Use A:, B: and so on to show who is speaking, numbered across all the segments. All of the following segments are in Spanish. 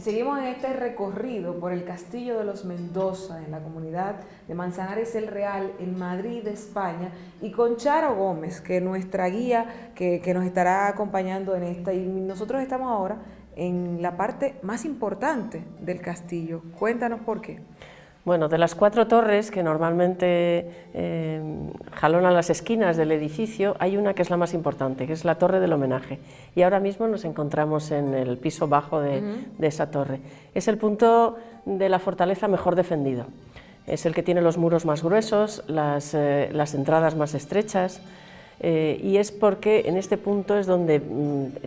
A: Seguimos en este recorrido por el Castillo de los Mendoza, en la comunidad de Manzanares el Real, en Madrid, España, y con Charo Gómez, que es nuestra guía, que nos estará acompañando en esta. Y nosotros estamos ahora en la parte más importante del castillo. Cuéntanos por qué.
B: Bueno, de las 4 torres que normalmente jalonan las esquinas del edificio, hay una que es la más importante, que es la Torre del Homenaje. Y ahora mismo nos encontramos en el piso bajo de esa torre. Es el punto de la fortaleza mejor defendido. Es el que tiene los muros más gruesos, las entradas más estrechas, y es porque en este punto es donde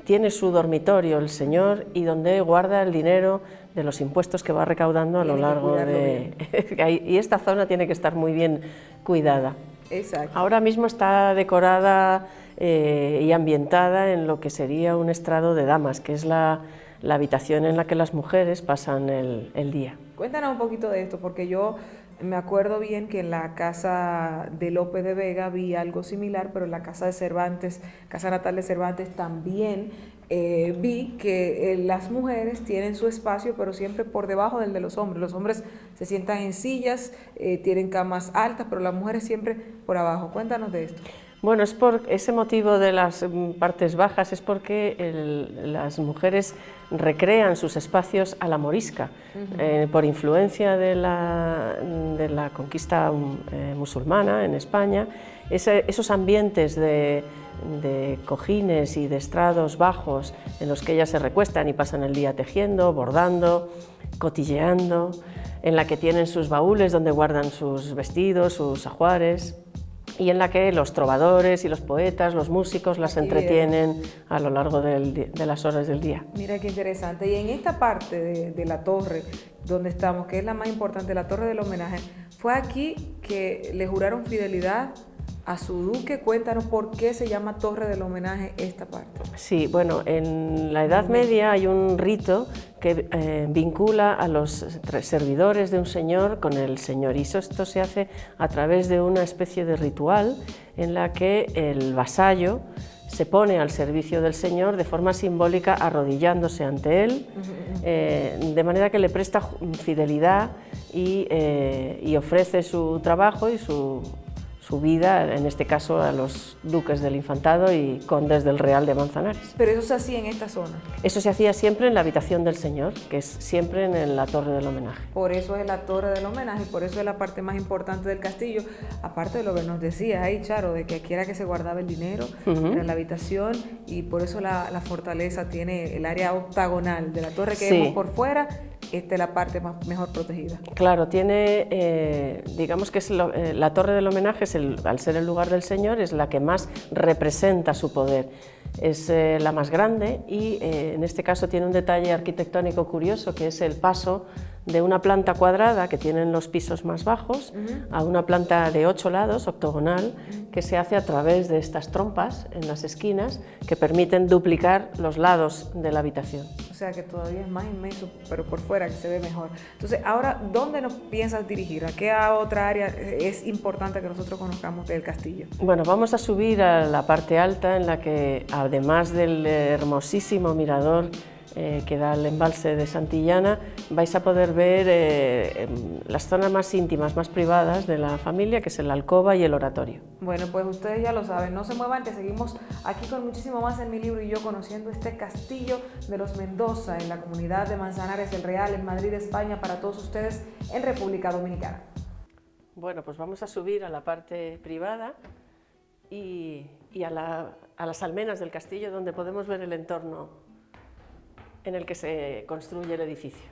B: tiene su dormitorio el señor y donde guarda el dinero de los impuestos que va recaudando a lo largo de... y esta zona tiene que estar muy bien cuidada.
A: Exacto.
B: Ahora mismo está decorada y ambientada en lo que sería un estrado de damas, que es la habitación en la que las mujeres pasan el día.
A: Cuéntanos un poquito de esto, porque yo me acuerdo bien que en la casa de Lope de Vega vi algo similar, pero en la casa de Cervantes, casa natal de Cervantes, también vi que las mujeres tienen su espacio, pero siempre por debajo del de los hombres. Los hombres se sientan en sillas, tienen camas altas, pero las mujeres siempre por abajo. Cuéntanos de esto.
B: Bueno, es por ese motivo de las partes bajas, es porque las mujeres recrean sus espacios a la morisca, por influencia de la conquista musulmana en España. Esos ambientes de cojines y de estrados bajos en los que ellas se recuestan y pasan el día tejiendo, bordando, cotilleando, en la que tienen sus baúles donde guardan sus vestidos, sus ajuares, y en la que los trovadores y los poetas, los músicos las entretienen a lo largo de las horas del día.
A: Mira qué interesante. Y en esta parte de la torre donde estamos, que es la más importante, la Torre del Homenaje, fue aquí que le juraron fidelidad a su duque. Cuéntanos por qué se llama Torre del Homenaje esta parte.
B: Sí, bueno, en la Edad Media hay un rito que vincula a los servidores de un señor con el señorizo. Esto se hace a través de una especie de ritual en la que el vasallo se pone al servicio del señor de forma simbólica, arrodillándose ante él, de manera que le presta fidelidad y ofrece su trabajo y su vida, en este caso a los duques del Infantado y condes del Real de Manzanares.
A: Pero eso se hacía en esta zona.
B: Eso se hacía siempre en la habitación del señor, que es siempre en la Torre del Homenaje.
A: Por eso es la Torre del Homenaje, por eso es la parte más importante del castillo, aparte de lo que nos decías ahí, Charo, de que aquí era que se guardaba el dinero, era la habitación, y por eso la fortaleza tiene el área octagonal de la torre que vemos por fuera. Esta es la parte mejor protegida.
B: Claro, tiene, digamos que es la Torre del Homenaje, al ser el lugar del señor, es la que más representa su poder. Es la más grande y en este caso tiene un detalle arquitectónico curioso, que es el paso de una planta cuadrada que tienen los pisos más bajos a una planta de 8 lados, octogonal, que se hace a través de estas trompas en las esquinas que permiten duplicar los lados de la habitación.
A: O sea que todavía es más inmenso, pero por fuera que se ve mejor. Entonces, ahora, ¿dónde nos piensas dirigir? ¿A qué otra área es importante que nosotros conozcamos del castillo?
B: Bueno, vamos a subir a la parte alta, en la que, además del hermosísimo mirador que da el embalse de Santillana, vais a poder ver las zonas más íntimas, más privadas de la familia, que es la alcoba y el oratorio.
A: Bueno, pues ustedes ya lo saben, no se muevan, que seguimos aquí con muchísimo más en Mi Libro y Yo, conociendo este castillo de los Mendoza en la comunidad de Manzanares el Real, en Madrid, España, para todos ustedes en República Dominicana.
B: Bueno, pues vamos a subir a la parte privada y a las almenas del castillo, donde podemos ver el entorno en el que se construye el edificio.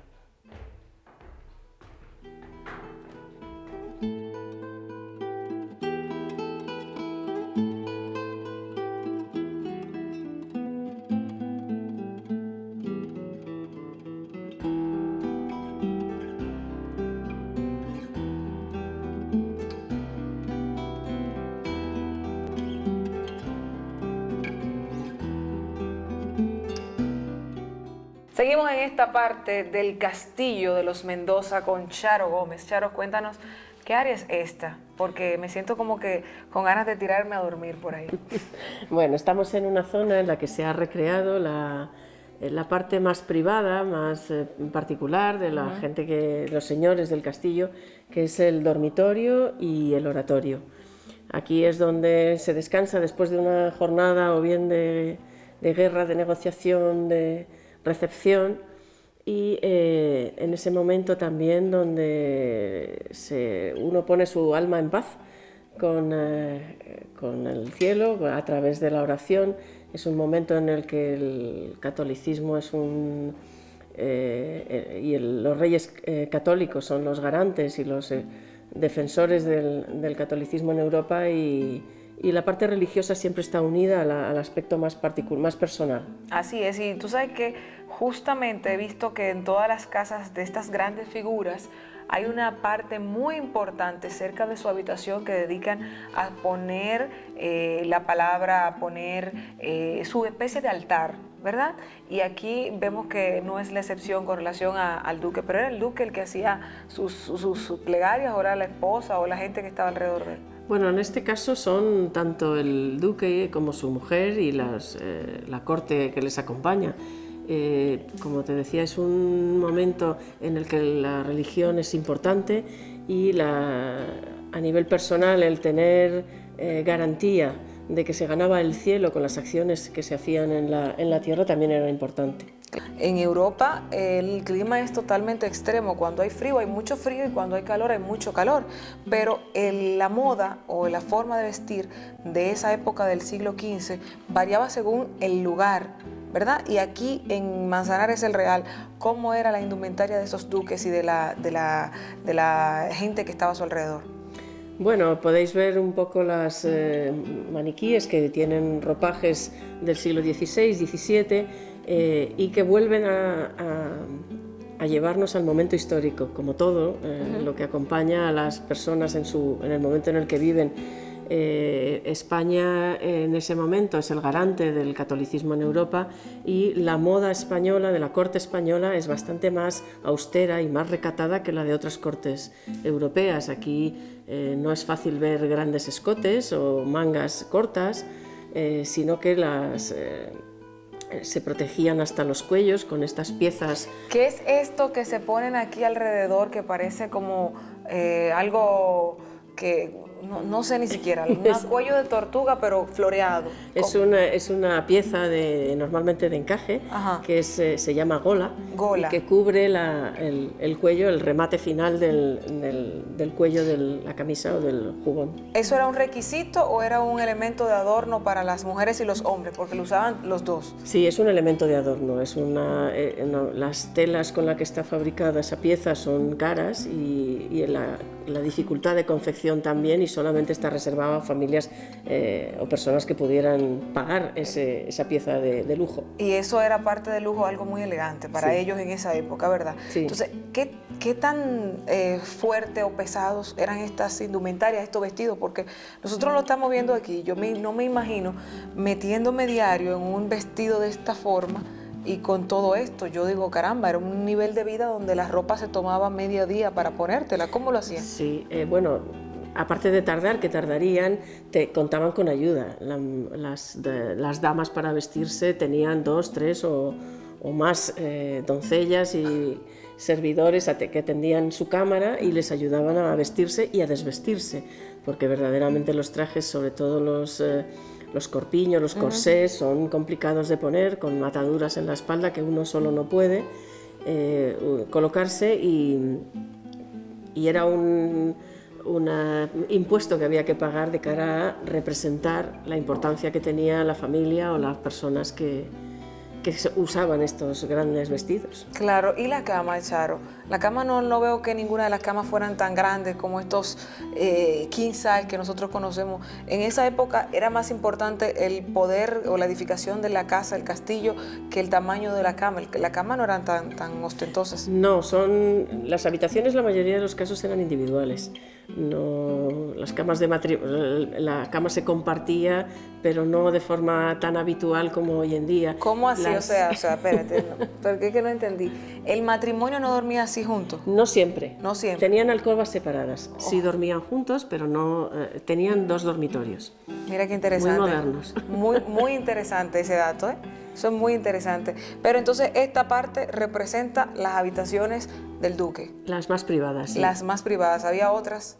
A: Seguimos en esta parte del castillo de los Mendoza con Charo Gómez. Charo, cuéntanos, ¿qué área es esta? Porque me siento como que con ganas de tirarme a dormir por ahí.
B: Bueno, estamos en una zona en la que se ha recreado la parte más privada, más particular de la gente, los señores del castillo, que es el dormitorio y el oratorio. Aquí es donde se descansa después de una jornada o bien de guerra, de negociación, de recepción, y en ese momento también donde uno pone su alma en paz con el cielo a través de la oración. Es un momento en el que el catolicismo es los reyes católicos son los garantes y los defensores del catolicismo en Europa, y la parte religiosa siempre está unida al aspecto más particular, más personal.
A: Así es, y tú sabes que justamente he visto que en todas las casas de estas grandes figuras hay una parte muy importante cerca de su habitación que dedican a poner la palabra, a poner su especie de altar, ¿verdad? Y aquí vemos que no es la excepción con relación al duque, pero era el duque el que hacía sus plegarias, o era la esposa o la gente que estaba alrededor de él.
B: Bueno, en este caso son tanto el duque como su mujer y la corte que les acompaña. Como te decía, es un momento en el que la religión es importante, y a nivel personal el tener garantía de que se ganaba el cielo con las acciones que se hacían en la tierra también era importante.
A: En Europa el clima es totalmente extremo. Cuando hay frío hay mucho frío, y cuando hay calor hay mucho calor. Pero la moda o la forma de vestir de esa época del siglo XV variaba según el lugar, ¿verdad? Y aquí en Manzanares el Real, ¿cómo era la indumentaria de esos duques y de la gente que estaba a su alrededor?
B: Bueno, podéis ver un poco las maniquíes que tienen ropajes del siglo XVI, XVII, y que vuelven a llevarnos al momento histórico, como todo lo que acompaña a las personas en el momento en el que viven. España en ese momento es el garante del catolicismo en Europa, y la moda española, de la corte española, es bastante más austera y más recatada que la de otras cortes europeas. Aquí no es fácil ver grandes escotes o mangas cortas, sino que se protegían hasta los cuellos con estas piezas.
A: ¿Qué es esto que se ponen aquí alrededor, que parece como algo que no sé ni siquiera, un cuello de tortuga pero floreado?
B: Es una pieza normalmente de encaje. Ajá. Que se llama gola, y que cubre el cuello, el remate final del cuello de la camisa o del jubón.
A: ¿Eso era un requisito o era un elemento de adorno para las mujeres y los hombres? Porque lo usaban los dos.
B: Sí, es un elemento de adorno. Las telas con las que está fabricada esa pieza son caras, y la dificultad de confección también, y solamente está reservada a familias o personas que pudieran pagar esa pieza de lujo.
A: Y eso era parte del lujo, algo muy elegante para ellos en esa época, ¿verdad?
B: Sí.
A: Entonces, ¿qué tan fuerte o pesados eran estas indumentarias, estos vestidos? Porque nosotros lo estamos viendo aquí. Yo no me imagino metiéndome diario en un vestido de esta forma y con todo esto. Yo digo, caramba, era un nivel de vida donde la ropa se tomaba medio día para ponértela. ¿Cómo lo hacían?
B: Sí, bueno, aparte de tardar, que tardarían, contaban con ayuda. Las damas para vestirse tenían 2, 3 o más doncellas y servidores que atendían su cámara y les ayudaban a vestirse y a desvestirse, porque verdaderamente los trajes, sobre todo los corpiños, los corsés, son complicados de poner, con ataduras en la espalda que uno solo no puede colocarse, y era un impuesto que había que pagar de cara a representar la importancia que tenía la familia o las personas que usaban estos grandes vestidos.
A: Claro, y la cama, Charo. La cama no veo que ninguna de las camas fueran tan grandes como estos king size que nosotros conocemos. En esa época era más importante el poder o la edificación de la casa, el castillo, que el tamaño de la cama. La cama no eran tan ostentosas.
B: No, las habitaciones, la mayoría de los casos eran individuales. No, las camas la cama se compartía, pero no de forma tan habitual como hoy en día.
A: ¿Cómo así? O sea, espérate, porque es que no entendí. ¿El matrimonio no dormía así juntos?
B: No siempre.
A: No siempre.
B: Tenían alcobas separadas. Sí dormían juntos, pero no tenían 2 dormitorios.
A: Mira qué interesante.
B: Muy modernos.
A: Muy interesante ese dato, ¿eh? Eso es muy interesante. Pero entonces esta parte representa las habitaciones del duque.
B: Las más privadas, sí.
A: Las más privadas. ¿Había otras?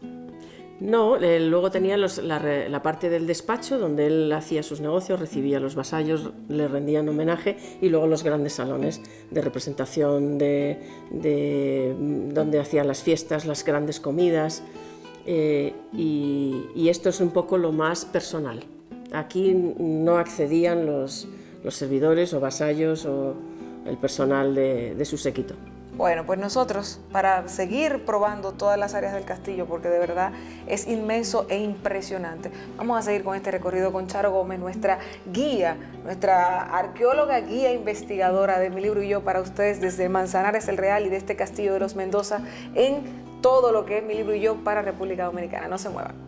B: No, luego tenía la parte del despacho donde él hacía sus negocios, recibía a los vasallos, le rendían homenaje, y luego los grandes salones de representación donde hacían las fiestas, las grandes comidas, y esto es un poco lo más personal. Aquí no accedían los servidores o vasallos o el personal de su séquito.
A: Bueno, pues nosotros, para seguir probando todas las áreas del castillo, porque de verdad es inmenso e impresionante, vamos a seguir con este recorrido con Charo Gómez, nuestra guía, nuestra arqueóloga, guía investigadora de Mi Libro y Yo, para ustedes desde Manzanares el Real y de este castillo de los Mendoza, en todo lo que es Mi Libro y Yo para República Dominicana. No se muevan.